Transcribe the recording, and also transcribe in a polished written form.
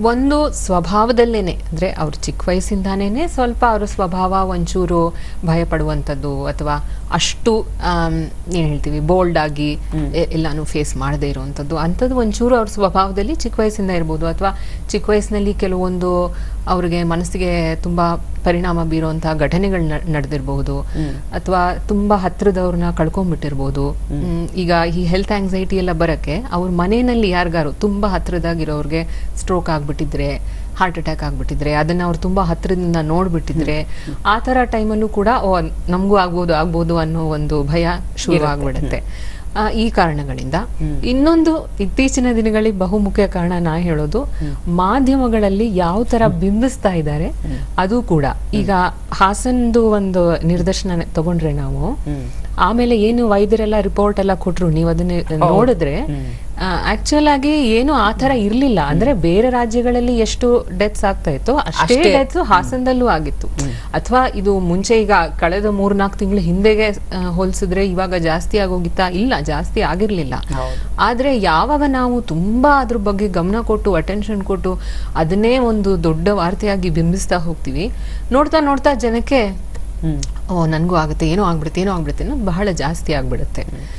ಒಂದು ಸ್ವಭಾವದಲ್ಲೇನೆ ಅಂದ್ರೆ ಅವ್ರ ಚಿಕ್ಕ ವಯಸ್ಸಿಂದಾನೇನೆ ಸ್ವಲ್ಪ ಅವ್ರ ಸ್ವಭಾವ ಒಂಚೂರು ಭಯ ಪಡುವಂಥದ್ದು ಅಥವಾ ಅಷ್ಟು ಏನ್ ಹೇಳ್ತೀವಿ ಬೋಲ್ಡ್ ಆಗಿ ಎಲ್ಲಾನು ಫೇಸ್ ಮಾಡದೇ ಇರುವಂಥದ್ದು ಅಂಥದ್ದು ಒಂಚೂರು ಅವ್ರ ಸ್ವಭಾವದಲ್ಲಿ ಚಿಕ್ಕ ವಯಸ್ಸಿಂದ ಇರ್ಬೋದು ಅಥವಾ ಚಿಕ್ಕ ವಯಸ್ಸಿನಲ್ಲಿ ಕೆಲವೊಂದು ಅವ್ರಿಗೆ ಮನಸ್ಸಿಗೆ ತುಂಬಾ ಪರಿಣಾಮ ಬೀರುವಂತಹ ಘಟನೆಗಳು ನಡೆದಿರಬಹುದು ಅಥವಾ ತುಂಬಾ ಹತ್ರದವ್ರನ್ನ ಕಳ್ಕೊಂಡ್ಬಿಟ್ಟಿರ್ಬೋದು. ಈಗ ಈ ಹೆಲ್ತ್ ಆಂಗ್ಸೈಟಿ ಎಲ್ಲ ಬರಕ್ಕೆ ಅವ್ರ ಮನೆಯಲ್ಲಿ ಯಾರಿಗಾರು ತುಂಬಾ ಹತ್ರದಾಗಿರೋರ್ಗೆ ಸ್ಟ್ರೋಕ್ ಆಗ್ಬಿಟ್ಟಿದ್ರೆ, ಹಾರ್ಟ್ ಅಟ್ಯಾಕ್ ಆಗ್ಬಿಟ್ಟಿದ್ರೆ, ಅದನ್ನ ಅವ್ರು ತುಂಬಾ ಹತ್ರದಿಂದ ನೋಡ್ಬಿಟ್ಟಿದ್ರೆ ಆ ತರ ಟೈಮಲ್ಲೂ ಕೂಡ ನಮಗೂ ಆಗ್ಬೋದು ಅನ್ನೋ ಒಂದು ಭಯ ಶುರು ಆಗ್ಬಿಡುತ್ತೆ. ಈ ಕಾರಣಗಳಿಂದ ಇನ್ನೊಂದು ಇತ್ತೀಚಿನ ದಿನಗಳಿಗೆ ಬಹುಮುಖ್ಯ ಕಾರಣ ನಾ ಹೇಳೋದು ಮಾಧ್ಯಮಗಳಲ್ಲಿ ಯಾವ ತರ ಬಿಂಬಿಸ್ತಾ ಇದ್ದಾರೆ ಅದು ಕೂಡ. ಈಗ ಹಾಸನ್ದು ಒಂದು ನಿದರ್ಶನ ತಗೊಂಡ್ರೆ ನಾವು ಆಮೇಲೆ ಏನು ವೈದ್ಯರೆಲ್ಲ ರಿಪೋರ್ಟ್ ಎಲ್ಲ ಕೊಟ್ರು, ನೀವು ಅದನ್ನ ನೋಡಿದ್ರೆ ಆಕ್ಚುಯಲ್ ಆಗಿ ಏನು ಆತರ ಇರ್ಲಿಲ್ಲ. ಅಂದ್ರೆ ಬೇರೆ ರಾಜ್ಯಗಳಲ್ಲಿ ಎಷ್ಟು ಡೆತ್ಸ್ ಆಗ್ತಾ ಇತ್ತು ಅಷ್ಟೇ ಡೆತ್ಸ್ ಹಾಸನದಲ್ಲೂ ಆಗಿತ್ತು. ಅಥವಾ ಇದು ಮುಂಚೆ ಈಗ ಕಳೆದ 3-4 ತಿಂಗಳು ಹಿಂದೆಗೆ ಹೋಲಿಸಿದ್ರೆ ಇವಾಗ ಜಾಸ್ತಿ ಆಗೋಗಿತ್ತಾ? ಇಲ್ಲ, ಜಾಸ್ತಿ ಆಗಿರ್ಲಿಲ್ಲ. ಆದ್ರೆ ಯಾವಾಗ ನಾವು ತುಂಬಾ ಅದ್ರ ಬಗ್ಗೆ ಗಮನ ಕೊಟ್ಟು ಅಟೆನ್ಷನ್ ಕೊಟ್ಟು ಅದನ್ನೇ ಒಂದು ದೊಡ್ಡ ವಾರ್ತೆಯಾಗಿ ಬಿಂಬಿಸ್ತಾ ಹೋಗ್ತೀವಿ, ನೋಡ್ತಾ ನೋಡ್ತಾ ಜನಕ್ಕೆ ನನ್ಗೂ ಆಗುತ್ತೆ, ಏನೋ ಆಗ್ಬಿಡುತ್ತೆ ಅನ್ನೋದು ಬಹಳ ಜಾಸ್ತಿ ಆಗ್ಬಿಡುತ್ತೆ.